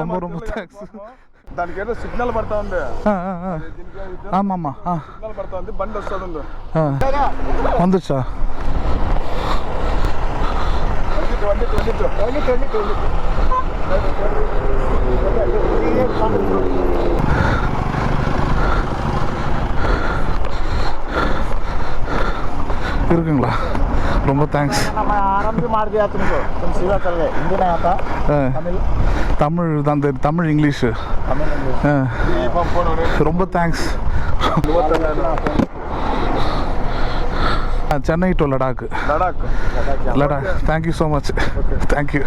ரொம்ப ரொம்ப தேங்க்ஸ். దానికి ఏదో సిగ్నల్ పడతా ఉంది. ஆமாம்மா సిగ్నల్ పడతా ఉంది, బండి వస్తుంది. வந்துச்சா? இருக்குங்களா? ரொம்ப தேங்க்ஸ். தமிழ் தான், தமிழ் இங்கிலீஷு. ரொம்ப thanks. Chennai to Ladakh. Thank you so much. Thank you.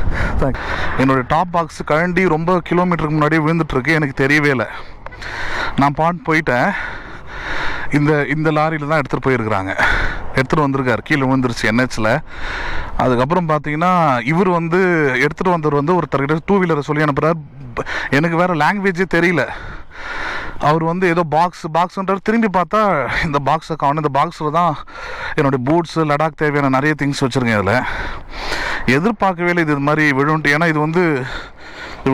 என்னோடய டாப் பாக்ஸ் கழண்டி ரொம்ப கிலோமீட்டருக்கு முன்னாடியே விழுந்துட்டுருக்கு, எனக்கு தெரியவே இல்லை. நான் போயிட்டேன். இந்த லாரியில் தான் எடுத்துகிட்டு போயிருக்கிறாங்க, எடுத்துகிட்டு வந்திருக்காரு. கீழே விழுந்துருச்சு NHல. அதுக்கப்புறம் பார்த்தீங்கன்னா இவர் எடுத்துகிட்டு வந்தவர் ஒருத்தர்கிட்ட 2 வீலரை சொல்லி அனுப்புகிறார். எனக்கு வேறு லாங்குவேஜே தெரியல. அவர் ஏதோ பாக்ஸ்ன்றார். திரும்பி பார்த்தா இந்த பாக்ஸை காணும். இந்த பாக்ஸில் தான் என்னுடைய பூட்ஸு, லடாக் தேவையான நிறைய திங்ஸ் வச்சுருக்கேன். இதில் எதிர்பார்க்கவே இல்லை இது மாதிரி விழுந்துட்டு. ஏன்னா இது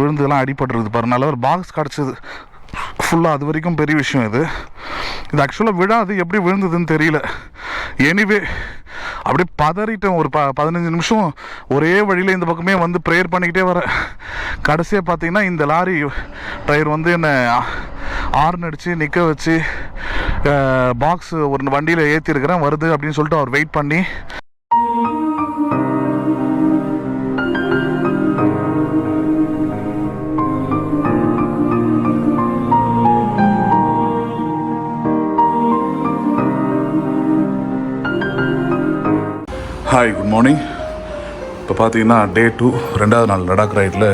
விழுந்ததெல்லாம் அடிபட்டுருக்குது பாரு. நல்ல ஒரு பாக்ஸ் கிடச்சிது ஃபுல்லாக, அது வரைக்கும் பெரிய விஷயம். இது ஆக்சுவலாக விழாது, எப்படி விழுந்ததுன்னு தெரியல. எனிவே அப்படியே பதறிட்டேன். ஒரு 15 நிமிஷம் ஒரே வழியில் இந்த பக்கமே ப்ரேயர் பண்ணிக்கிட்டே வரேன். கடைசியாக பார்த்தீங்கன்னா இந்த லாரி டிரைவர் என்னை ஆர்ன் அடித்து நிற்க வச்சு பாக்ஸ் ஒரு வண்டியில் ஏற்றிருக்கிறேன் வருது அப்படின்னு சொல்லிட்டு அவர் வெயிட் பண்ணி ஹாய், குட் மார்னிங். இப்போ பார்த்தீங்கன்னா டே 2, 2வது நாள் லடாக் ரைடில்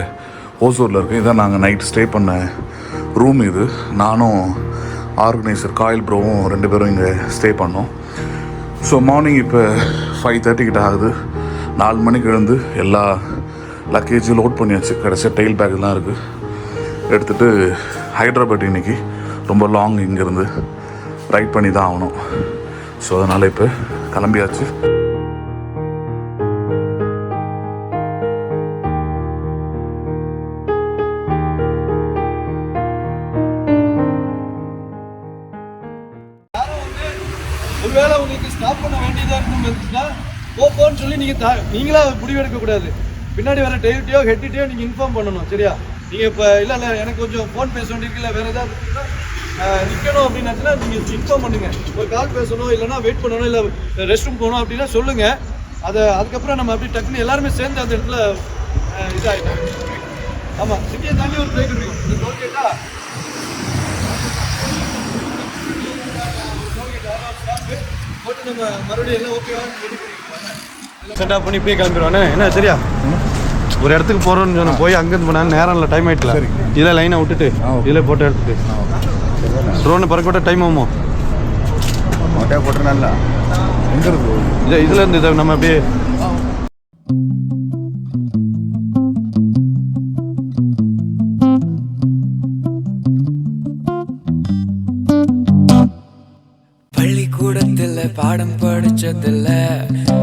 ஓசூரில் இருக்குது. இதான் நாங்கள் நைட் ஸ்டே பண்ண ரூம். இது நானும் ஆர்கனைசர் காயில் ப்ரோவும் 2 பேரும் இங்கே ஸ்டே பண்ணோம். ஸோ மார்னிங் இப்போ 5:30 கிட்ட ஆகுது. 4 மணிக்கு எழுந்து எல்லா லக்கேஜும் லோட் பண்ணியாச்சு. கடைசியாக டெயில் பேக்லாம் இருக்குது, எடுத்துகிட்டு ஹைதராபாத் இன்றைக்கி ரொம்ப லாங் இங்கேருந்து ரைட் பண்ணி தான் ஆகணும். ஸோ அதனால் இப்போ கிளம்பியாச்சு. ஒருவேளை உங்களுக்கு ஸ்டாப் பண்ண வேண்டியதாக இருக்கும் இருந்துச்சுன்னா போன்னு சொல்லி நீங்களா முடிவெடுக்கக்கூடாது. பின்னாடி வர டெய்லிட்டியோ ஹெட்டிட்டையோ நீங்கள் இன்ஃபார்ம் பண்ணணும். சரியா? நீங்கள் இப்போ இல்லை எனக்கு கொஞ்சம் ஃபோன் பேச வேண்டியிருக்குல்ல, வேறு ஏதாவது நிற்கணும் அப்படின்னாச்சுன்னா நீங்கள் இன்ஃபார்ம் பண்ணுங்கள். ஒரு கால் பேசணும், இல்லைனா வெயிட் பண்ணணும், இல்லை ரெஸ்ட் ரூம் போகணும் அப்படின்னா சொல்லுங்கள். அதுக்கப்புறம் நம்ம அப்படி டக்குன்னு எல்லாருமே சேர்ந்து அந்த இடத்துல இதாகிட்டோம். ஆமாம், சிட்டியை தாண்டி ஒரு பிளேட் இருக்கும். இந்த டோல்கேட்டா போட்டு நம்ம மறுபடியும் எல்லாம் ஓகேவான்னு செட்டப் பண்ணி இப்படியே கிளம்பிடுவானே. என்ன சரியா? ஒரு இடத்துக்கு போகிறோன்னு சொன்ன போய் அங்கேருந்து போனாலும் நேரம் இல்லை, டைம் ஆகிட்டல. இதில் லைனை விட்டுட்டு இதில் போட்டு எடுத்துட்டு ட்ரோனை பறக்க டைம் ஆகுமோ? போட்டுருந்தால எங்கே இருக்குது இதில் இருந்து இதை நம்ம அப்படியே பள்ளிக்கூடத்துல பாடம் படிச்சதில்ல,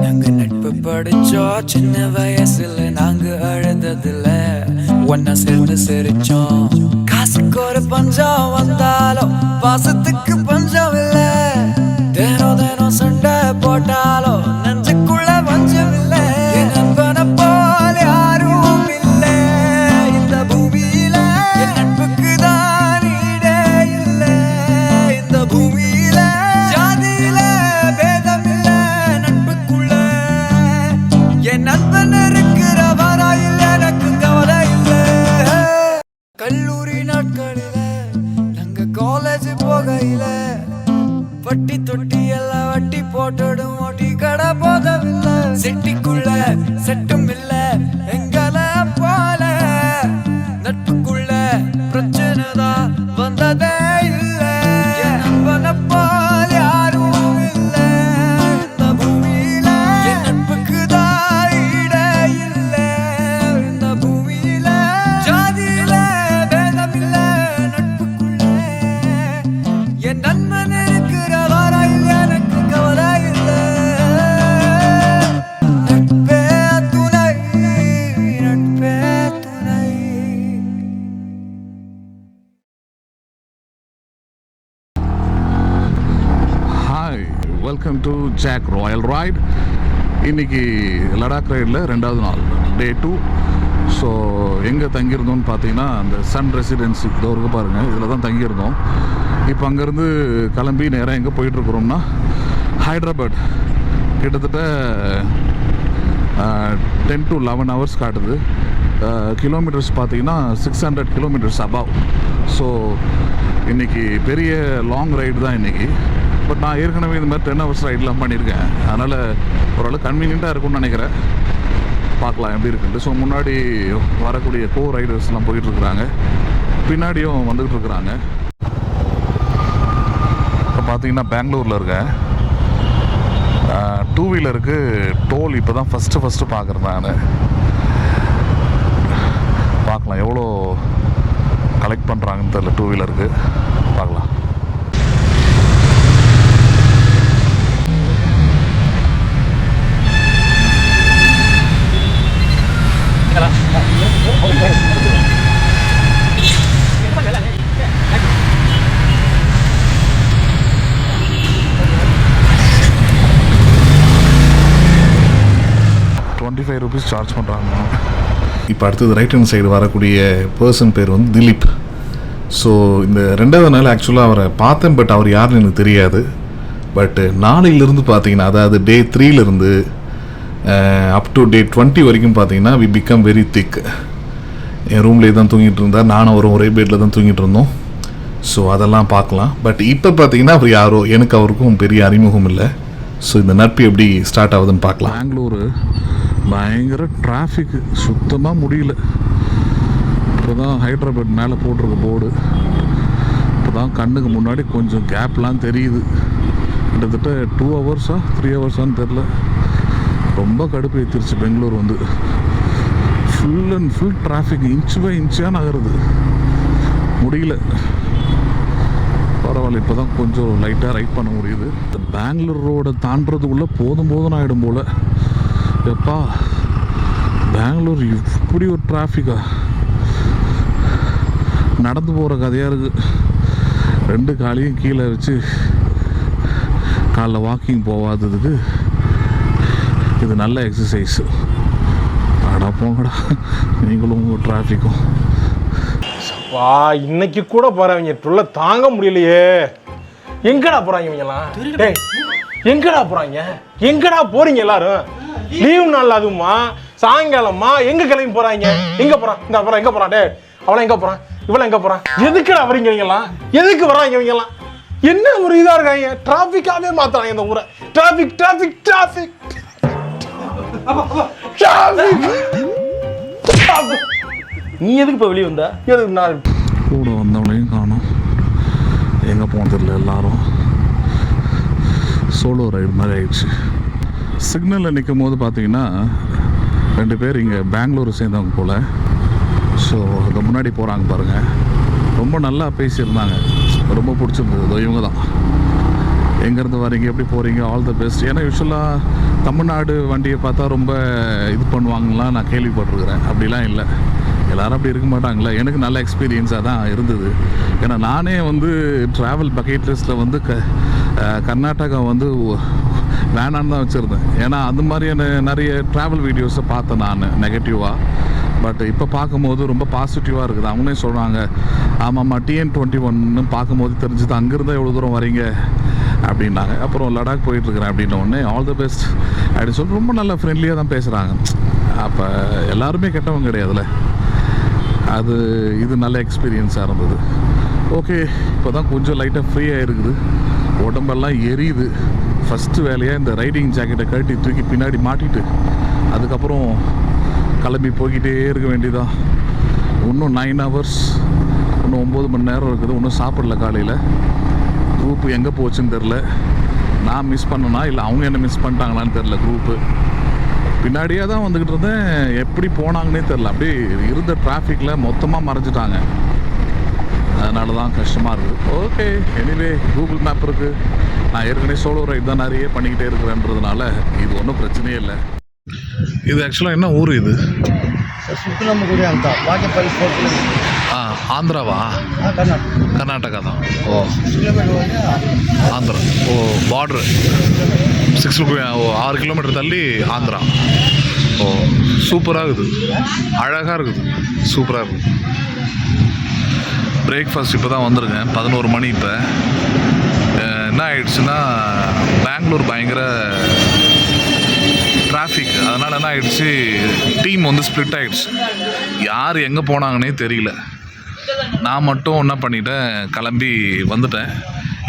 நாங்க நட்பு படிச்சோம். சின்ன வயசுல நாங்க அழுததில்ல, ஒன்னா சேர்ந்து சிரிச்சோம். காசுக்கு ஒரு பஞ்சம் வந்தாலும் பாசத்துக்கு பஞ்சம் இல்ல. தினம் சண்டை போட்டாலும் நெஞ்சுக்குள்ள பஞ்சம் இல்ல. நண்பனை போல யாரும் இல்ல இந்த பூமியில. என் நட்புக்கு தான் ஈடே இல்ல இந்த பூமியில. ஜாதியில பேதம் இல்ல நட்புக்குள்ள. என் நண்பன் இருக்கிற வராயில் எனக்கு கவலை இல்ல. கல்லூரி நாட்களில நாங்க காலேஜ் போகையில வட்டி தொட்டி எல்லாம் வட்டி போட்டுடும் ஓட்டி welcome to Jack Royal Ride. இன்றைக்கி லடாக் ரைடில் 2வது நாள், டே 2. ஸோ எங்கே தங்கியிருந்தோம்னு பார்த்தீங்கன்னா அந்த சன் ரெசிடென்சி இதோ இருக்க பாருங்கள், இதில் தான் தங்கியிருந்தோம். இப்போ அங்கேருந்து கிளம்பி நேராக எங்கே போயிட்டுருக்குறோம்னா ஹைதராபாத். கிட்டத்தட்ட 10 to 11 hours காட்டுது. கிலோமீட்டர்ஸ் பார்த்தீங்கன்னா 600 கிலோமீட்டர்ஸ் அபவ். ஸோ இன்றைக்கி பெரிய லாங் ரைடு தான் இன்றைக்கி. பட் நான் ஏற்கனவே இந்த மாதிரி 10 hours ரைடெலாம் பண்ணியிருக்கேன். அதனால் ஓரளவு கன்வீனியண்ட்டாக இருக்கும்னு நினைக்கிறேன். பார்க்கலாம் எப்படி இருக்குன்ட்டு. ஸோ முன்னாடி வரக்கூடிய கோ ரைடர்ஸ்லாம் போயிட்டுருக்குறாங்க, பின்னாடியும் வந்துக்கிட்டு இருக்கிறாங்க. இப்போ பார்த்தீங்கன்னா பெங்களூரில் இருக்கேன். 2 வீலருக்கு டோல் இப்போ தான் ஃபஸ்ட்டு பார்க்குறேன் நான். பார்க்கலாம் எவ்வளோ கலெக்ட் பண்ணுறாங்கன்னு தெரியல 2 வீலருக்கு. பார்க்கலாம். ₹25 சார்ஜ் பண்ணுறாங்க. இப்போ அடுத்தது ரைட் ஹேண்ட் சைடு வரக்கூடிய பர்சன் பேர் வந்து திலீப். ஸோ இந்த 2வது நாள் ஆக்சுவலாக அவரை பார்த்தேன், பட் அவர் யாருன்னு எனக்கு தெரியாது. பட் நாளையிலேருந்து பார்த்தீங்கன்னா, அதாவது டே 3லேருந்து அப் டு டே 20 வரைக்கும் பார்த்தீங்கன்னா வி பிகம் வெரி திக். என் ரூம்லேயே தான் தூங்கிட்டு இருந்தார், நானும் அவரும் ஒரே பெட்டில் தான் தூங்கிட்டு இருந்தோம். ஸோ அதெல்லாம் பார்க்கலாம். பட் இப்போ பார்த்தீங்கன்னா அவர் யாரோ, எனக்கு அவருக்கும் பெரிய அறிமுகம் இல்லை. ஸோ இந்த நட்பு எப்படி ஸ்டார்ட் ஆகுதுன்னு பார்க்கலாம். பெங்களூரு பயங்கர டிராஃபிக், சுத்தமாக முடியல. இப்போ தான் ஹைதராபாத் மேலே போட்டிருக்க போர்டு. இப்போ தான் கண்ணுக்கு முன்னாடி கொஞ்சம் கேப்லாம் தெரியுது. கிட்டத்தட்ட 2 hours 3 hours தெரில. ரொம்ப கடுப்பு ஏற்றிருச்சு பெங்களூர் வந்து. Full and full traffic, inch by இன்ச்சாக நகருது, முடியல. பரவாயில்ல, இப்போ தான் கொஞ்சம் லைட்டாக ரைட் பண்ண முடியுது. இந்த பெங்களூர் ரோடை தாண்டதுக்குள்ளே போதும் ஆகிடும் போல். எப்பா பெங்களூர் இப்படி ஒரு டிராஃபிக்கா, நடந்து போகிற கதையாக இருக்குது. 2 காலையும் கீழே வச்சு காலைல வாக்கிங் போகாததுக்கு இது நல்ல எக்ஸசைஸ். அடா போங்கடா நீங்களும் உங்கள் டிராஃபிக்கும். வா, இன்னைக்கு கூட போறவங்க தொல்லை தாங்க முடியலையே. எங்கடா போறாங்க இவங்கலாம்? டேய், எங்கடா போறாங்க? எங்கடா போறீங்க எல்லாரும்? லீவு நாள் அதுவுமா சாயங்காலமா எங்க கிளம்பி போறாங்க? எங்க போறான்? இந்த போறான், எங்க போறான்? டே, அவளை எங்க போறான்? இவளை எங்க போறான்? எதுக்குடா வரீங்க இவங்கலாம்? எதுக்கு வராங்க இவங்கலாம்? என்ன ஒரு இதா இருக்காங்க, டிராஃபிக்காவே மாத்தாங்க இந்த ஊரை. டிராஃபிக் டிராஃபிக் டிராஃபிக் நீ எதுக்கு இப்போ வெளியே வந்தா? எதுக்கு நான் கூட வந்தவங்களையும் காணும், எங்கே போனதில்லை. எல்லாரும் சோலோ ரைடு மாதிரி ஆயிடுச்சு. சிக்னலில் நிற்கும் போது பார்த்தீங்கன்னா 2 பேர் இங்கே பெங்களூர் சேர்ந்தவங்க போல். ஸோ அதுக்கு முன்னாடி போகிறாங்க பாருங்கள். ரொம்ப நல்லா பேசியிருந்தாங்க, ரொம்ப பிடிச்சிருந்தது. இவங்க தான் எங்கேருந்து வரீங்க, எப்படி போகிறீங்க, ஆல் த பெஸ்ட். ஏன்னா யூஸ்வலாக தமிழ்நாடு வண்டியை பார்த்தா ரொம்ப இது பண்ணுவாங்கலாம் நான் கேள்விப்பட்டிருக்கிறேன். அப்படிலாம் இல்லை, எல்லோரும் அப்படி இருக்க மாட்டாங்களே. எனக்கு நல்ல எக்ஸ்பீரியன்ஸாக தான் இருந்தது. ஏன்னா நானே வந்து ட்ராவல் பக்கெட் லிஸ்ட்டில் வந்து கர்நாடகா வந்து வேணான்னு தான் வச்சுருந்தேன். ஏன்னா அந்த மாதிரியான நிறைய ட்ராவல் வீடியோஸை பார்த்தேன் நான் நெகட்டிவாக. பட் இப்போ பார்க்கும்போது ரொம்ப பாசிட்டிவாக இருக்குது. அவங்களே சொல்கிறாங்க, ஆமாம்மா TN21 பார்க்கும்போது தெரிஞ்சுது அங்கேருந்து எவ்வளோ தூரம் வரீங்க அப்படின்னாங்க. அப்புறம் லடாக் போயிட்டுருக்கிறேன் அப்படின்ன உடனே ஆல் த பெஸ்ட் அப்படின்னு சொல்லி ரொம்ப நல்லா ஃப்ரெண்ட்லியாக தான் பேசுகிறாங்க. அப்போ எல்லாருமே கெட்டவங்க கிடையாதுல்ல. இது நல்ல எக்ஸ்பீரியன்ஸாக இருந்தது. ஓகே, இப்போ தான் கொஞ்சம் லைட்டாக ஃப்ரீயாக இருக்குது, உடம்பெல்லாம் எரியுது. ஃபஸ்ட்டு வேலையாக இந்த ரைடிங் ஜாக்கெட்டை கழட்டி தூக்கி பின்னாடி மாட்டிட்டு அதுக்கப்புறம் கிளம்பி போய்கிட்டே இருக்க வேண்டியதான். இன்னும் 9 hours, இன்னும் 9 மணி நேரம் இருக்குது. இன்னும் சாப்பிடல. காலையில் குரூப்பு எங்கே போச்சுன்னு தெரில. நான் மிஸ் பண்ணனா இல்லை அவங்க என்ன மிஸ் பண்ணிட்டாங்களான்னு தெரில. குரூப்பு பின்னாடியே தான் வந்துக்கிட்டு இருந்தேன், எப்படி போனாங்கன்னே தெரில. அப்படியே இருந்த டிராஃபிக்கில் மொத்தமாக மறைஞ்சிட்டாங்க. அதனால தான் கஷ்டமாக இருக்குது. ஓகே, எனிவே கூகுள் மேப் இருக்குது. நான் ஏற்கனவே சோலோ ரைட் தான் நிறைய பண்ணிக்கிட்டே இருக்கிறேன்றதுனால இது ஒன்றும் பிரச்சனையே இல்லை. இது ஆக்சுவலாக என்ன ஊர் இது? ಸುತ್ತಲಮುಗುಡಿ ಅಂತ ಬಾಗೇಪಲ್ಲಿ ಫೋರ್ಟ್. ஆந்திராவா? கர்நாடகா தான். ஓ ஆந்திரா. ஓ பார்டரு 6 கிலோமீட்டர் தள்ளி ஆந்திரா. ஓ சூப்பராக இருக்குது, அழகாக இருக்குது, சூப்பராக இருக்குது. பிரேக்ஃபாஸ்ட் இப்போ தான் வந்திருக்கேன், 11 மணி. இப்போ என்ன ஆயிடுச்சுன்னா பெங்களூர் பயங்கர டிராஃபிக், அதனால் என்ன ஆயிடுச்சு, டீம் வந்து ஸ்ப்ளிட் ஆகிடுச்சு. யார் எங்கே போனாங்கன்னே தெரியல. நான் மட்டும் என்ன பண்ணிட்டேன், கிளம்பி வந்துட்டேன்.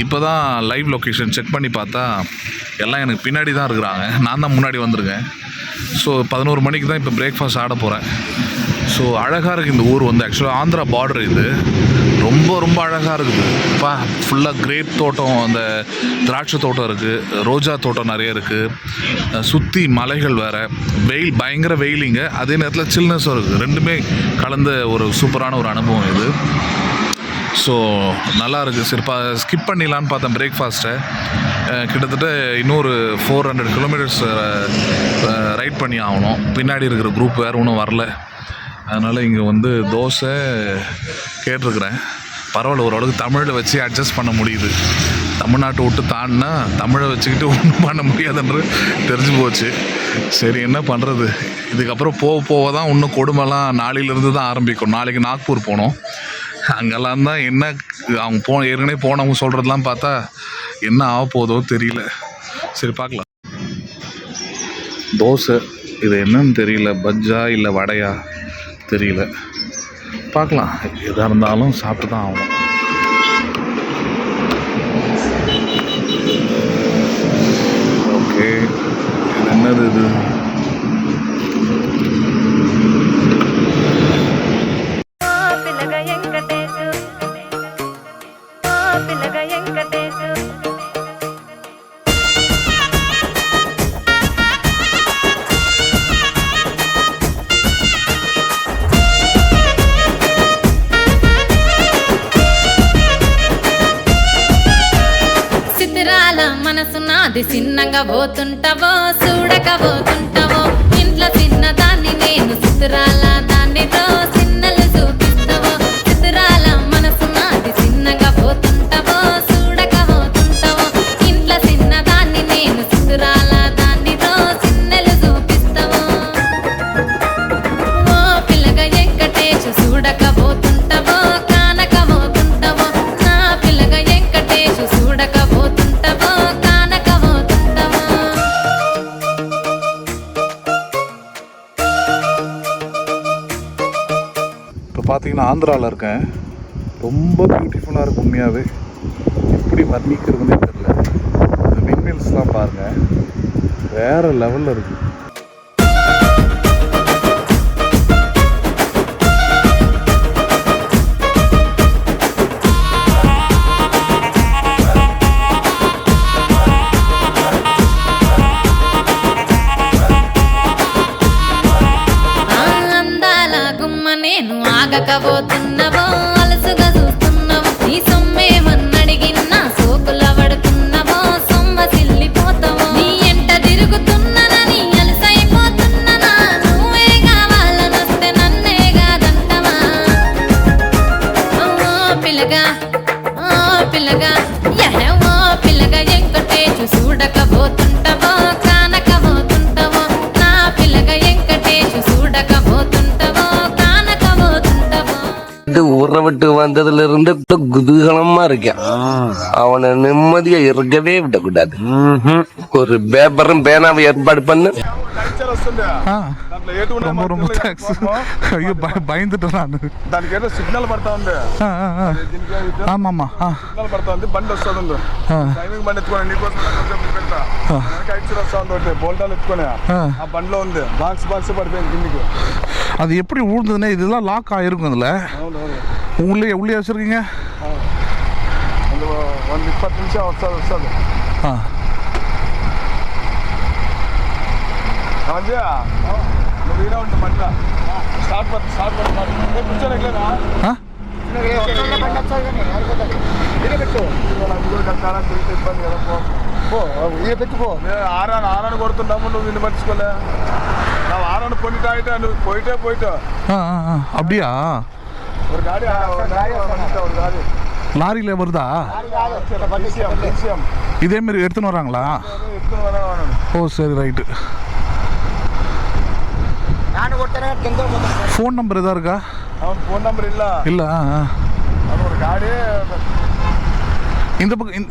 இப்போ தான் லைவ் லொக்கேஷன் செக் பண்ணி பார்த்தா எல்லாம் எனக்கு பின்னாடி தான் இருக்கிறாங்க, நான் தான் முன்னாடி வந்திருக்கேன். ஸோ 11 மணிக்கு தான் இப்போ பிரேக்ஃபாஸ்ட் ஆட போகிறேன். ஸோ அழகாக இருக்குது இந்த ஊர் வந்து. ஆக்சுவலாக ஆந்திரா பார்டர் இது, ரொம்ப ரொம்ப அழகாக இருக்குது. இப்போ ஃபுல்லாக கிரேப் தோட்டம், அந்த திராட்சை தோட்டம் இருக்குது, ரோஜா தோட்டம் நிறைய இருக்குது, சுற்றி மலைகள் வேறு, வெயில் பயங்கர வெயிலிங்க, அதே நேரத்தில் சில்னஸும் இருக்குது. ரெண்டுமே கலந்த ஒரு சூப்பரான ஒரு அனுபவம் இது. ஸோ நல்லா இருக்குது. சரி ஸ்கிப் பண்ணிடலான்னு பார்த்தேன் பிரேக்ஃபாஸ்ட்டை. கிட்டத்தட்ட இன்னொரு 400 கிலோமீட்டர்ஸ் ரைட் பண்ணி ஆகணும். பின்னாடி இருக்கிற குரூப் வேறு ஒன்றும் வரல, அதனால் இங்கே வந்து தோசை கேட்டிருக்கிறேன். பரவாயில்ல, ஓரளவுக்கு தமிழில் வச்சு அட்ஜஸ்ட் பண்ண முடியுது. தமிழ்நாட்டை விட்டு தாண்டினா தமிழை வச்சுக்கிட்டு ஒன்றும் பண்ண முடியாதுன்ற தெரிஞ்சு போச்சு. சரி என்ன பண்ணுறது, இதுக்கப்புறம் போக தான் இன்னும் கொடுமைலாம் நாளையிலேருந்து தான் ஆரம்பிக்கும். நாளைக்கு நாக்பூர் போனோம், அங்கெல்லாம் தான் என்ன அவங்க ஏற்கனவே போனவங்க சொல்கிறதெல்லாம் பார்த்தா என்ன ஆக போதோ தெரியல. சரி பார்க்கலாம். தோசை இது என்னன்னு தெரியல, பஜ்ஜா இல்லை வடையா தெரியல, பார்க்கலாம். எதாக இருந்தாலும் சாப்பிட்டு தான் ஆகணும். ஓகே, இது என்னது இது? మనసున్నది చిన్నగా పోతుంటావో చూడకపోతుంటావో ఇంట్లో చిన్నదాన్ని నేను చిత్రాల దానితో చిన్నలు చూపిస్తావో చిత్రాల మనసున్నది చిన్నగా పోతుంటావో చూడకపోతుంటావో ఇంట్లో చిన్నదాన్ని నేను చిత్రాల దానితో చిన్నలు చూపిస్తావో ఓ పిల్లగా వెంకటేశు చూడకపోతుంటావో కానకపోతుంటావో నా పిల్లగా వెంకటేశు చూడకపోతుంటావో பார்த்தீங்கன்னா ஆந்திராவில் இருக்கேன். ரொம்ப பியூட்டிஃபுல்லாக இருக்குது உண்மையாகவே. எப்படி வர்ணிக்கிறதுனே தெரியல. இந்த விண்மில்ஸ்லாம் பாருங்கள், வேறு லெவலில் இருக்குது. నేను ఆగకపోతున్నావో అలసుగా చూస్తున్నావో నీ సొమ్మేమన్నడిగినా సోకుల పడుతున్నావో సొమ్మ సిల్లిపోతావో నీ ఎంట తిరుగుతున్నానని అలసైపోతున్నానా నువ్వే కావాలనొస్తే నన్నే కాదంటవా ఓ పిల్లగా ఓ పిల్లగా వెంకటేశు చూడకపోతుంటావో కానకపోతుంటావో నా పిల్లగా వెంకటేశు చూడకపోతుంటావో ஊரை விட்டு வந்ததுல இருந்து குதூகலமா இருக்கேன். அவனை நிம்மதியா இருக்கவே விடக்கூடாது. ஒரு பேப்பரும் பேனாவை ஏற்பாடு பண்ணு. ரொம்ப ரொம்ப தேங்க்ஸ். ஐயோ பயந்துட்டேன் நான். దానికి ఏదో సిగ్నల్ పడతా ఉంది. ஆமாம்மா సిగ్నల్ పడతా ఉంది, బండి వస్తుంది. టైమింగ్ బండి ఎత్తుకొని నీకోసం పెడతా. కైట్స్ వస్తా ఉంది, ఒకటి బోల్టాలు ఎత్తుకొని ఆ బండిలో ఉంది. బాక్స్ పడిపోయింది కిందికి. அது எப்படி ஊழ்ந்ததுன்னா இதெல்லாம் லாக் ஆகிருக்கும் அதில். உள்ளே வச்சுருக்கீங்க. ಒಂದು 20 ನಿಮಿಷ వస్తుంది. నువ్వు ఈడ ఉంటుంది మట్ల స్టార్ట్ పడి కూర్చోలేదా ఇబ్బంది కదా. పెట్టుకో ఆరాను కొడుతున్నాము, నువ్వు నిన్ను పట్టించుకోలే. நான் ஆரான பண்ணிட்டாயிட்டா, నువ్వు போயிட்டே அப்படியா? ஒரு காடி வந்துட்டேன், ஒரு காடி லாரியில் வருதா? இதேமாரி எடுத்துன்னு வராங்களா? ஓ சரி ரைட்டு. ஃபோன் நம்பர் எதா இருக்கா? அவன் ஃபோன் நம்பர் இல்லை. இல்லை. அவன் ஒரு காடி இந்த பக்கம்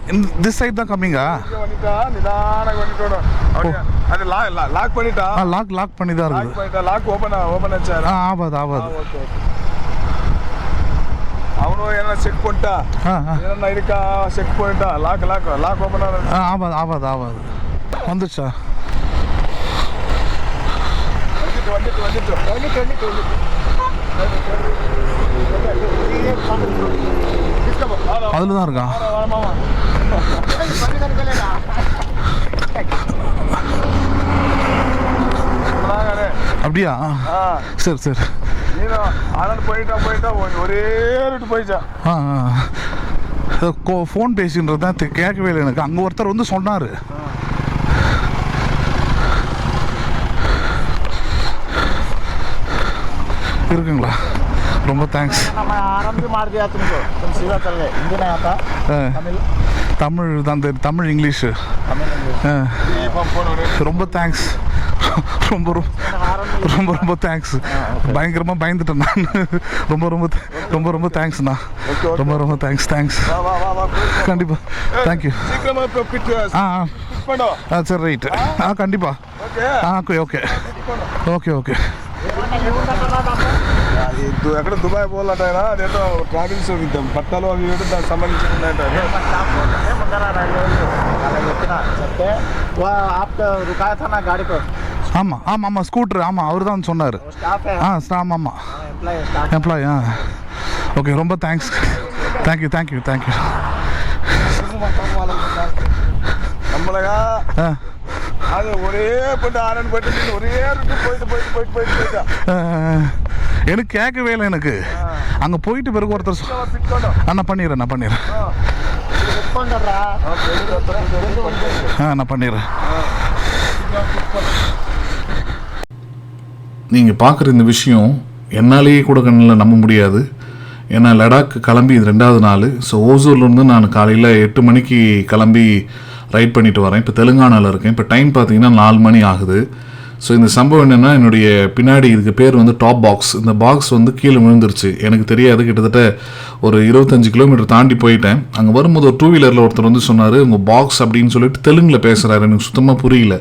திஸ் சைடு தான் கம்மிங்கா? வந்துட்டா நிதானமாக வந்துட்டோம். அது லாக் பண்ணிட்டா? லாக் பண்ணி தான் இருக்குது. பண்ணிட்டா லாக் ஓப்பன் ஆச்சு. ஆகாது. ஓகே. அவனும் என்ன செக் பண்ணிட்டா என்ன இருக்கா செக் பண்ணிட்டா லாக் ஓப்பன் ஆகாது. வந்துச்சா? வந்துட்டு அதில் தான் இருக்கா? அப்படியா? சரி. போயிட்டா ஒரே ரூட் போயிச்சா. ஃபோன் பேசின்றது தான் கேட்கவே இல்லை எனக்கு. அங்கே ஒருத்தர் வந்து சொன்னார். இருக்குங்களா? ரொம்ப தேங்க்ஸ். தமிழ் தான், தமிழ் இங்கிலீஷு. ரொம்ப தேங்க்ஸ். ரொம்ப தேங்க்ஸ். பயங்கரமாக பயந்துட்டேன் நான். ரொம்ப தேங்க்ஸ்ண்ணா. ரொம்ப தேங்க்ஸ். கண்டிப்பாக தேங்க்யூ. சரி ரைட்டு. கண்டிப்பாக. ఓకే. ఎక్కడ దుబాయ్ పోవాలంట ఆయన. అదేంటో ట్రావెల్స్ బట్టలు అవి దానికి సంబంధించి ఉన్నాయంట. ஆமாம் ஸ்கூட்ரு. ஆமாம் அவர் தான் சொன்னார். ஆமாம் எம்ப்ளாயி. ஓகே ரொம்ப தேங்க்ஸ். தேங்க்யூ. நம்மளா அது ஒரே போட்டு ஆரன் போயிட்டு ஒரே போயிட்டா. எனக்கு கேட்கவே இல்லை. எனக்கு அங்கே போயிட்டு பிறகு ஒருத்தர் நான் பண்ணிடுறேன். நான் பண்ணிடுறேன். நீங்கள் பார்க்குற இந்த விஷயம் என்னாலேயே கூட கண்ணில் நம்ப முடியாது. ஏன்னா லடாக் கிளம்பி இது 2வது நாள். ஸோ ஓசூர்லேருந்து நான் காலையில் 8 மணிக்கு கிளம்பி ரைட் பண்ணிட்டு வரேன். இப்போ தெலுங்கானாவில் இருக்கேன். இப்போ டைம் பார்த்தீங்கன்னா 4 மணி ஆகுது. ஸோ இந்த சம்பவம் என்னென்னா, என்னுடைய பின்னாடி இதுக்கு பேர் வந்து டாப் பாக்ஸ். இந்த பாக்ஸ் வந்து கீழே விழுந்துருச்சு. எனக்கு தெரியாது. கிட்டத்தட்ட ஒரு 25 கிலோமீட்டர் தாண்டி போயிட்டேன். அங்கே வரும்போது ஒரு 2 வீலரில் ஒருத்தர் வந்து சொன்னார், உங்கள் பாக்ஸ் அப்படின்னு சொல்லிட்டு தெலுங்கில் பேசுகிறாரு. எனக்கு சுத்தமாக புரியல.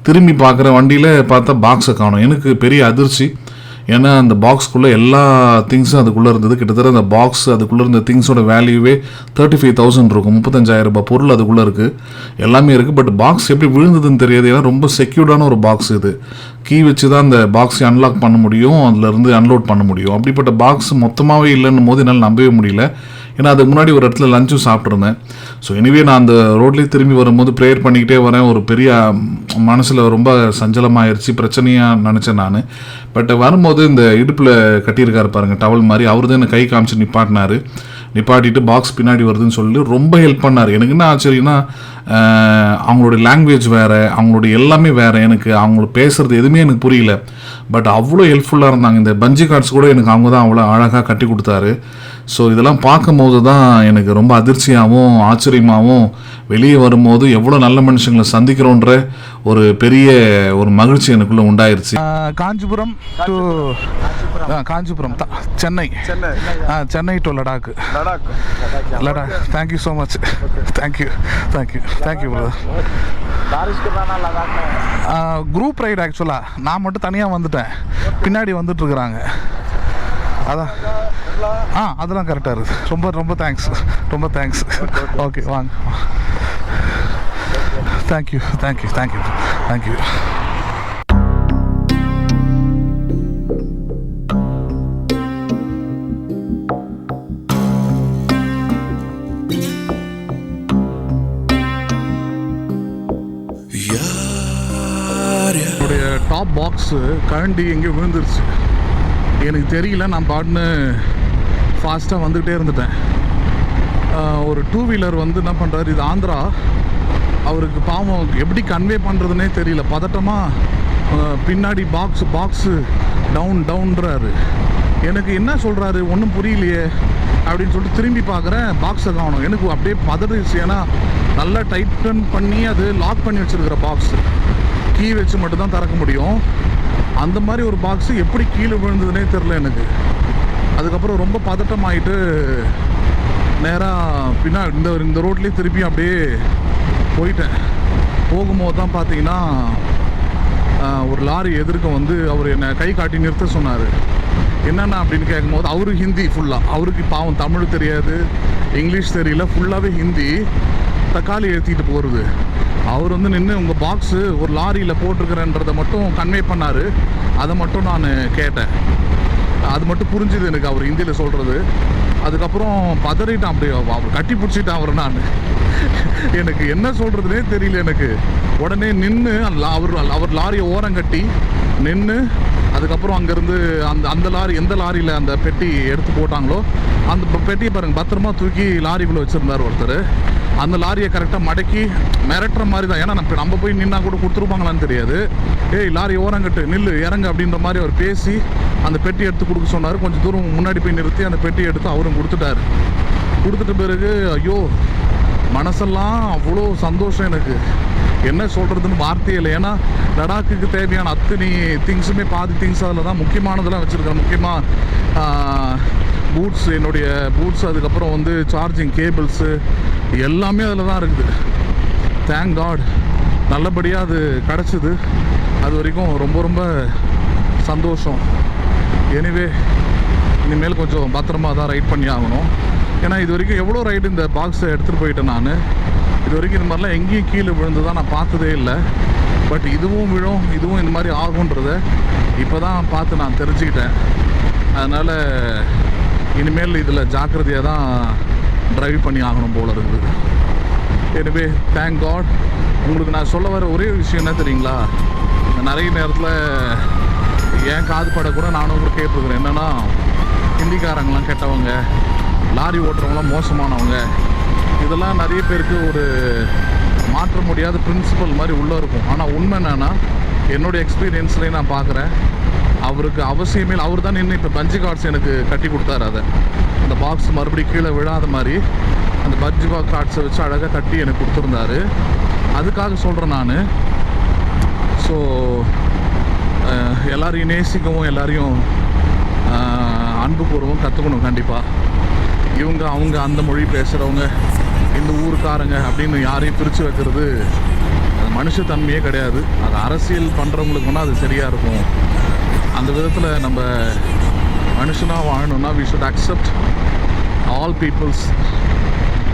திரும்பி பார்க்குற வண்டியில் பார்த்தா பாக்ஸை காணும். எனக்கு பெரிய அதிர்ச்சி. ஏன்னா அந்த பாக்ஸ்க்குள்ளே எல்லா திங்ஸும் அதுக்குள்ளே இருந்தது. கிட்டத்தட்ட அந்த பாக்ஸ் அதுக்குள்ளே இருந்த திங்ஸோட வேல்யூவே 35,000 இருக்கும். 35,000 ரூபாய் பொருள் அதுக்குள்ளே இருக்குது. எல்லாமே இருக்குது. பட் பாக்ஸ் எப்படி விழுந்ததுன்னு தெரியாது. ஏன்னா ரொம்ப செக்யூர்டான ஒரு பாக்ஸ் இது. கீ வச்சு தான் அந்த பாக்ஸை அன்லாக் பண்ண முடியும், அதிலேருந்து அன்லோட் பண்ண முடியும். அப்படிப்பட்ட பாக்ஸ் மொத்தமாகவே இல்லைன்னும் போது என்னால் நம்பவே முடியல. ஏன்னா அதுக்கு முன்னாடி ஒரு இடத்துல லஞ்சும் சாப்பிட்ருந்தேன். ஸோ எனிவே நான் அந்த ரோட்லேயே திரும்பி வரும்போது ப்ரேயர் பண்ணிக்கிட்டே வரேன். ஒரு பெரிய மனசில் ரொம்ப சஞ்சலமாயிருச்சு, பிரச்சனையாக நினச்சேன் நான். பட் வரும்போது இந்த இடுப்பில் கட்டியிருக்காரு பாருங்கள் டவல் மாதிரி, அவர் தான் என்னை கை காமிச்சு நிப்பாட்டிட்டு பாக்ஸ் பின்னாடி வருதுன்னு சொல்லி ரொம்ப ஹெல்ப் பண்ணார். எனக்கு என்ன ஆச்சரியன்னா, அவங்களுடைய லாங்குவேஜ் வேறு, அவங்களுடைய எல்லாமே வேறு. எனக்கு அவங்கள பேசுகிறது எதுவுமே எனக்கு புரியல. பட் அவ்வளோ ஹெல்ப்ஃபுல்லாக இருந்தாங்க. இந்த பஞ்சி கார்ட்ஸ் கூட எனக்கு அவங்க தான் அவ்வளோ அழகாக கட்டி கொடுத்தாரு. ஸோ இதெல்லாம் பார்க்கும்போது தான் எனக்கு ரொம்ப அதிர்ச்சியாகவும் ஆச்சரியமாகவும், வெளியே வரும்போது எவ்வளோ நல்ல மனுஷங்களை சந்திக்கிறோன்ற ஒரு பெரிய ஒரு மகிழ்ச்சி எனக்குள்ளே உண்டாயிருச்சு. Kanchipuram to Chennai to Ladakh. Thank you so much. Thank you brother. Group ride. ஆக்சுவலாக நான் மட்டும் தனியாக வந்துட்டேன். பின்னாடி வந்துட்டுருக்குறாங்க. அதான் அதெல்லாம் கரெக்டாக இருக்குது. ரொம்ப தேங்க்ஸ். ஓகே வாங்க. தேங்க்யூ. என்னுடைய டாப் பாக்ஸு கரண்டி எங்கேயோ விழுந்துருச்சு. எனக்கு தெரியல. நான் பாட்டுன்னு ஃபாஸ்ட்டாக வந்துக்கிட்டே இருந்துட்டேன். ஒரு 2 வீலர் வந்து என்ன பண்ணுறாரு, இது ஆந்திரா, அவருக்கு பாவம் எப்படி கன்வே பண்ணுறதுனே தெரியல. பதட்டமாக பின்னாடி பாக்ஸு டவுன்றாரு. எனக்கு என்ன சொல்கிறாரு ஒன்றும் புரியலையே அப்படின்னு சொல்லிட்டு திரும்பி பார்க்குறேன், பாக்ஸை காணும். எனக்கு அப்படியே பதறிச்சு. ஏன்னா நல்லா டைட்டன் பண்ணி அது லாக் பண்ணி வச்சுருக்கிற பாக்ஸ், கீ வச்சு மட்டும்தான் திறக்க முடியும். அந்த மாதிரி ஒரு பாக்ஸு எப்படி கீழே விழுந்ததுனே தெரில எனக்கு. அதுக்கப்புறம் ரொம்ப பதட்டமாயிட்டு நேராக பின்னா இந்த ரோட்லேயே திருப்பி அப்படியே போயிட்டேன். போகும்போது தான் பார்த்தீங்கன்னா ஒரு லாரி எதிர்க்க வந்து அவர் என்னை கை காட்டி நிறுத்த சொன்னார். என்னென்ன அப்படின்னு கேட்கும்போது அவரு ஹிந்தி ஃபுல்லாக, அவருக்கு பாவம் தமிழ் தெரியாது, இங்கிலீஷ் தெரியல, ஃபுல்லாகவே ஹிந்தி. தக்காளி ஏற்றிட்டு போகிறது. அவர் வந்து நின்று உங்கள் பாக்ஸு ஒரு லாரியில் போட்டிருக்கிறேன்றதை மட்டும் கன்வே பண்ணார். அதை மட்டும் நான் கேட்டேன். அது மட்டும் புரிஞ்சுது எனக்கு அவர் ஹிந்தியில் சொல்கிறது. அதுக்கப்புறம் பதறிட்டான், அப்படியே அவர் கட்டி பிடிச்சிட்டான் அவர். நான் எனக்கு என்ன சொல்கிறதுனே தெரியல எனக்கு. உடனே நின்று அவர் லாரியை ஓரம் கட்டி நின்று, அதுக்கப்புறம் அங்கேருந்து அந்த லாரி எந்த லாரியில் அந்த பெட்டி எடுத்து போட்டாங்களோ அந்த பெட்டியை பாருங்கள் பத்திரமா தூக்கி லாரிக்குள்ளே வச்சுருந்தார் ஒருத்தர். அந்த லாரியை கரெக்டாக மடக்கி மிரட்டுற மாதிரி தான். ஏன்னா நம்ம போய் நின்னா கூட கொடுத்துருப்பாங்களான்னு தெரியாது. ஏய் லாரி ஓரங்கட்டு நில்லு இறங்க அப்படின்ற மாதிரி அவர் பேசி அந்த பெட்டி எடுத்து கொடுக்க சொன்னார். கொஞ்சம் தூரம் முன்னாடி போய் நிறுத்தி அந்த பெட்டியை எடுத்து அவரும் கொடுத்துட்டார். கொடுத்துட்ட பிறகு ஐயோ மனசெல்லாம் அவ்வளோ சந்தோஷம் எனக்கு, என்ன சொல்கிறதுன்னு வார்த்தையே இல்லை. ஏன்னா லடாக்குக்கு தேவையான அத்தனை திங்ஸுமே பாதி திங்ஸ் அதில் தான், முக்கியமானதெல்லாம் வச்சுருக்கேன். முக்கியமாக பூட்ஸ், என்னுடைய பூட்ஸ், அதுக்கப்புறம் வந்து சார்ஜிங் கேபிள்ஸு எல்லாமே அதில் தான் இருக்குது. தேங்க் காட் நல்லபடியாக அது கிடச்சிது. அது வரைக்கும் ரொம்ப ரொம்ப சந்தோஷம். எனிவே இனிமேல் கொஞ்சம் பத்திரமா தான் ரைட் பண்ணி ஆகணும். ஏன்னா இது வரைக்கும் எவ்வளோ ரைடு இந்த பாக்ஸை எடுத்துகிட்டு போயிட்டேன் நான். இது வரைக்கும் இந்த மாதிரிலாம் எங்கேயும் கீழே விழுந்து தான் நான் பார்த்ததே இல்லை. பட் இதுவும் விழும், இதுவும் இந்த மாதிரி ஆகுன்றதை இப்போ தான் பார்த்து நான் தெரிஞ்சுக்கிட்டேன். அதனால் இனிமேல் இதில் ஜாக்கிரதையாக தான் ட்ரைவ் பண்ணி ஆகணும் போல இருக்குது. எனவே தேங்க் காட். உங்களுக்கு நான் சொல்ல வர ஒரே விஷயம் என்ன தெரியுங்களா, நிறைய நேரத்தில் என் காது பட கூட நானும் கூட கேட்டிருக்கிறேன். என்னென்னா ஹிந்திக்காரங்களாம் கெட்டவங்க, லாரி ஓட்டுறவங்களாம் மோசமானவங்க, இதெல்லாம் நிறைய பேருக்கு ஒரு மாற்ற முடியாத பிரின்சிபல் மாதிரி உள்ளே இருக்கும். ஆனால் உண்மை என்னென்னா என்னுடைய எக்ஸ்பீரியன்ஸ்லேயே நான் பார்க்குறேன், அவருக்கு அவசியமே அவர் தான் நின்று இப்போ பஞ்சி கார்ட்ஸ் எனக்கு கட்டி கொடுத்தாரு. அதை அந்த பாக்ஸ் மறுபடியும் கீழே விழாத மாதிரி அந்த பஞ்சி கார்ட்ஸை வச்சு அழகாக கட்டி எனக்கு கொடுத்துருந்தாரு. அதுக்காக சொல்கிறேன் நான். ஸோ எல்லாரையும் நேசிக்கவும் எல்லாரையும் அன்பு கூறவும் கற்றுக்கணும் கண்டிப்பாக. இவங்க அவங்க அந்த மொழி பேசுகிறவங்க இந்த ஊருக்காரங்க அப்படின்னு யாரையும் பிரித்து வைக்கிறது அது மனுஷத்தன்மையே கிடையாது. அது அரசியல் பண்ணுறவங்களுக்கு வேணால் அது சரியாக இருக்கும். அந்த விதத்தில் நம்ம மனுஷனாக வாழணும்னா we should accept all peoples.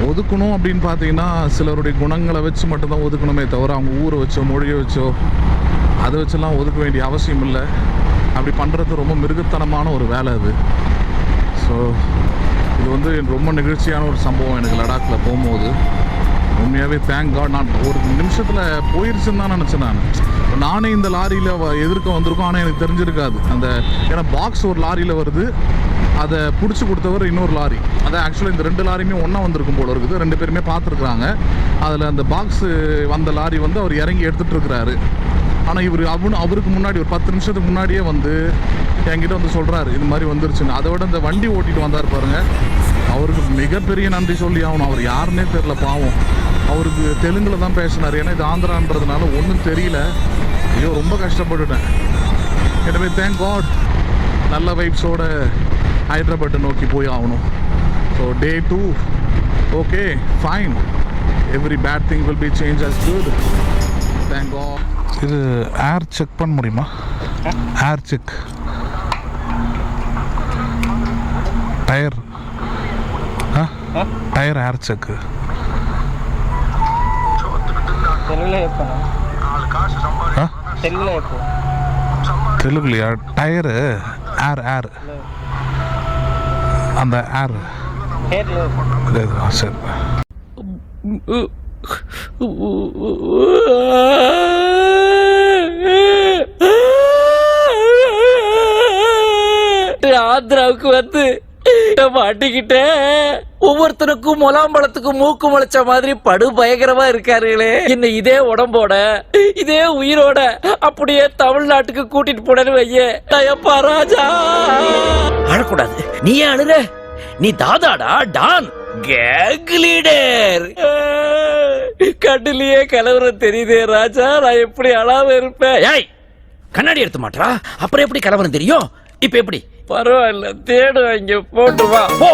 ஒதுக்கணும் அப்படின்னு பார்த்தீங்கன்னா சிலருடைய குணங்களை வச்சு மட்டும்தான் ஒதுக்கணுமே தவிர அவங்க ஊரை வச்சோ மொழியை வச்சோ அதை வச்செல்லாம் ஒதுக்க வேண்டிய அவசியம் இல்லை. அப்படி பண்ணுறது ரொம்ப மிருகத்தனமான ஒரு வேலை அது. ஸோ இது வந்து ரொம்ப நிகழ்ச்சியான ஒரு சம்பவம் எனக்கு லடாக்கில் போகும்போது. உண்மையாகவே தேங்க் காட். நான் ஒரு நிமிஷத்தில் போயிடுச்சுன்னு தான் நினச்சேன். நானே இந்த லாரியில் எதிர்க்க வந்திருக்கோம், ஆனால் எனக்கு தெரிஞ்சிருக்காது அந்த, ஏன்னா பாக்ஸ் ஒரு லாரியில் வருது, அதை பிடிச்சி கொடுத்தவர் இன்னொரு லாரி. அதை ஆக்சுவலாக இந்த 2 லாரியுமே ஒன்றா வந்திருக்கும் போல இருக்குது. 2 பேருமே பார்த்துருக்குறாங்க. அதில் அந்த பாக்ஸு வந்த லாரி வந்து அவர் இறங்கி எடுத்துகிட்டு இருக்கிறாரு. ஆனால் அவருக்கு முன்னாடி ஒரு 10 நிமிஷத்துக்கு முன்னாடியே வந்து என்கிட்ட வந்து சொல்கிறாரு இது மாதிரி வந்துருச்சுன்னு. அதை விட இந்த வண்டி ஓட்டிகிட்டு வந்தார் பாருங்கள், அவருக்கு மிகப்பெரிய நன்றி சொல்லி ஆகணும். அவர் யாருன்னே தெரில பாவம். அவருக்கு தெலுங்கில் தான் பேசினார். ஏன்னா இது ஆந்திரான்றதுனால ஒன்றும் தெரியல. ஐயோ ரொம்ப கஷ்டப்பட்டுட்டேன். எனவே தேங்க் காட் நல்ல வைப்ஸோட ஹைதராபாத்தை நோக்கி போய் ஆகணும். So day 2 okay fine, every bad thing will be change as good. Thank God. இது ஏர் செக் பண்ண முடியுமா? Air check, tyre tyre air check தெலுங்குலையா? டயரு ஏர் அந்த ஏர் சரி. ஆந்திராவுக்கு வந்து மாட்டிக்கிட்டேன். ஒவ்வொருத்தருக்கும் முலாம்பழத்துக்கும் மூக்கு முளைச்ச மாதிரி படு பயங்கரமா இருக்காருங்களே. என்ன இதே உடம்போட இதே உயிரோட அப்படியே தமிழ்நாட்டுக்கு கூட்டிட்டு போனேன்னு வையே. தயப்பா ராஜா. அழக்கூடாது. நீ ஏன் அழுற? நீ தாதாடா, டான், கேங் லீடர். கண்ணுலயே கலவரம் தெரியுதே ராஜா. நான் எப்படி அழாம இருப்பேன்? ஏய், கண்ணாடி எடுத்து மாட்டா. அப்புறம் எப்படி கலவரம் தெரியும்? இப்ப எப்படி? பரவாயில்ல, தேடு, இங்க போட்டு வா போ.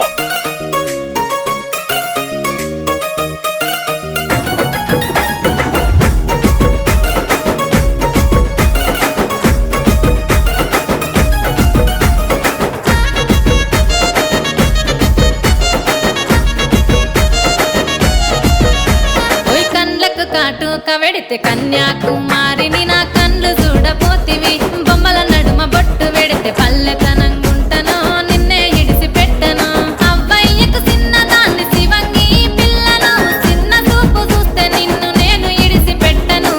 కాటుక వెడితే కన్యాకుమారిని నా కళ్ళు చూడపోతివి బొమ్మల నడుమ బొట్టు వెడితే పల్లెతనంగుంటను నిన్నే ఇడిసి పెట్టను అవ్వయ్యకు చిన్నదాన్ని శివంగి పిల్లను చిన్న చూపు చూస్తే నిన్ను నేను ఇడిసి పెట్టను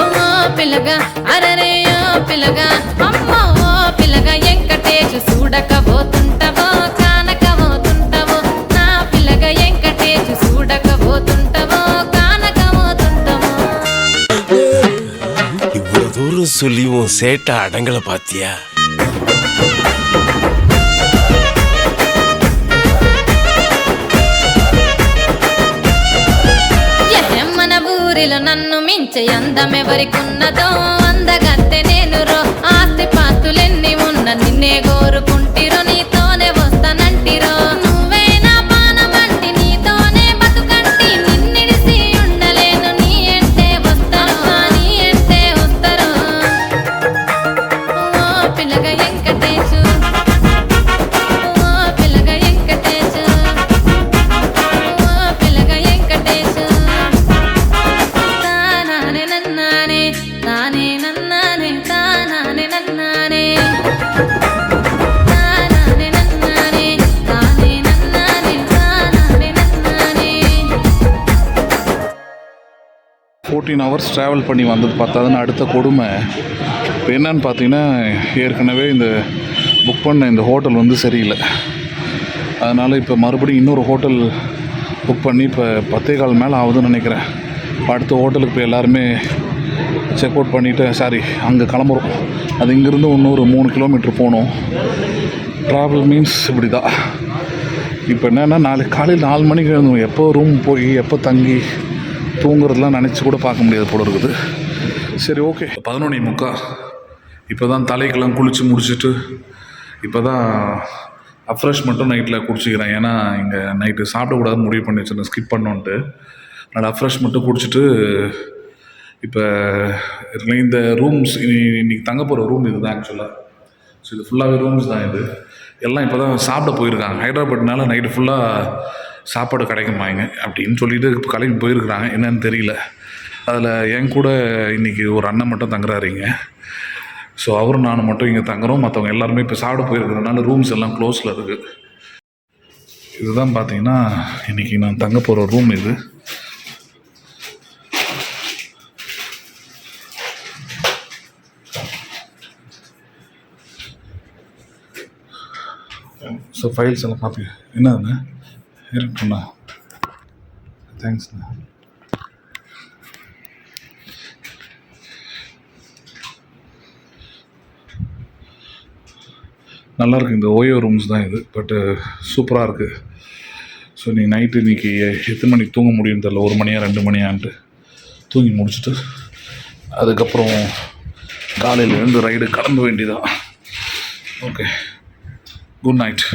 ఓ పిల్లగా అరరే ఓ పిల్లగా అమ్మో ఓ పిల్లగా వెంకటేశు చూడకపోతుంటవో కానకపోతుంటవో నా పిల్లగా వెంకటేశు చూడకపోతుంటవో சொல்லியும் சேட்டா அடங்கல பாத்தியா? మన ఊరిలో నన్ను మించే అందమెవరికున్నదో అందగత్తె నేను రో. ఆస్తి పాస్తులెన్ని ఉన్న నిన్నే కోరుకుంటిరో. నీతోనే వస్తానంటిరో. నువ్వే నా పానమంటి నీతోనే బతుకంటి. నిన్నిడిసి ఉండలేను. నీ అంటే వస్తాను, నీ అంటే వస్తారు. ఓ పిల్లగా వెంకటేశు, ఓ పిల్లగా వెంకటేశు, ఓ పిల్లగా వెంకటేశు. తానానే నన్నానే, తానే నన్నానే, తానానే నన్నానే, తానానే నన్నానే, తానే నన్నానే, తానానే నన్నానే. 14 hours ட்ராவல் பண்ணி வந்தது பார்த்தாதுன்னு அடுத்த கொடுமை இப்போ என்னன்னு பார்த்தீங்கன்னா, ஏற்கனவே இந்த புக் பண்ண இந்த ஹோட்டல் வந்து சரியில்லை. அதனால் இப்போ மறுபடியும் இன்னொரு ஹோட்டல் புக் பண்ணி இப்போ 10:15 மேலே ஆகுதுன்னு நினைக்கிறேன். அடுத்த ஹோட்டலுக்கு போய் எல்லாருமே செக் அவுட் பண்ணிவிட்டு அங்கே கிளம்புறோம். அது இங்கேருந்து இன்னொரு 3 கிலோமீட்டர் போகணும். ட்ராவல் மீன்ஸ் இப்படி தான். இப்போ என்னென்னா, நாளைக்கு காலையில் 4 மணிக்கு எழுந்தோம். எப்போ ரூம் போய் எப்போ தங்கி தூங்குறதுலாம் நினச்சி கூட பார்க்க முடியாது போல இருக்குது. சரி, ஓகே. 11:45 இப்போ தான் தலைக்கெல்லாம் குளித்து முடிச்சுட்டு இப்போ தான் அஃப்ரெஷ் மட்டும் நைட்டில் குடிச்சிக்கிறேன். ஏன்னா இங்கே நைட்டு சாப்பிடக்கூடாதுன்னு முடிவு பண்ணி வச்சுருந்தேன், ஸ்கிப் பண்ணோன்ட்டு. அதனால் அஃப்ரெஷ் மட்டும் குடிச்சிட்டு இப்போ இந்த ரூம்ஸ் இன்றைக்கி தங்க போகிற ரூம் இது தான் ஆக்சுவலாக. ஸோ இது ஃபுல்லாகவே ரூம்ஸ் தான். இது எல்லாம் இப்போ தான் சாப்பிட போயிருக்காங்க. ஹைதராபாத்னால நைட்டு ஃபுல்லாக சாப்பாடு கிடைக்குமாங்க அப்படின்னு சொல்லிட்டு இப்போ கிளம்பி போயிருக்கிறாங்க. என்னன்னு தெரியல. அதில் என் கூட இன்றைக்கி ஒரு அண்ணன் மட்டும் தங்குறாருங்க. ஸோ அவரும் நானும் மட்டும் இங்கே தங்குறோம். மற்றவங்க எல்லாருமே இப்போ சாப்பிட போயிருக்கிறதுனால ரூம்ஸ் எல்லாம் க்ளோஸில் இருக்குது. இதுதான் பார்த்தீங்கன்னா இன்றைக்கி நான் தங்க போகிற ரூம் இது. ஸோ ஃபைல்ஸ் எல்லாம் காப்பி என்னதுண்ணா இருக்குண்ணா. தேங்க்ஸ்ண்ணா. நல்லாயிருக்கு. இந்த ஓயோ ரூம்ஸ் தான் இது. பட்டு சூப்பராக இருக்குது. ஸோ நீ நைட்டு இன்றைக்கி எத்தனை மணிக்கு தூங்க முடியும்னு தெரியல. 1 மணியா 2 மணியான்ட்டு தூங்கி முடிச்சுட்டு அதுக்கப்புறம் காலையில் எழுந்து ரைடு கிளம்ப வேண்டியதான். Okay, good night.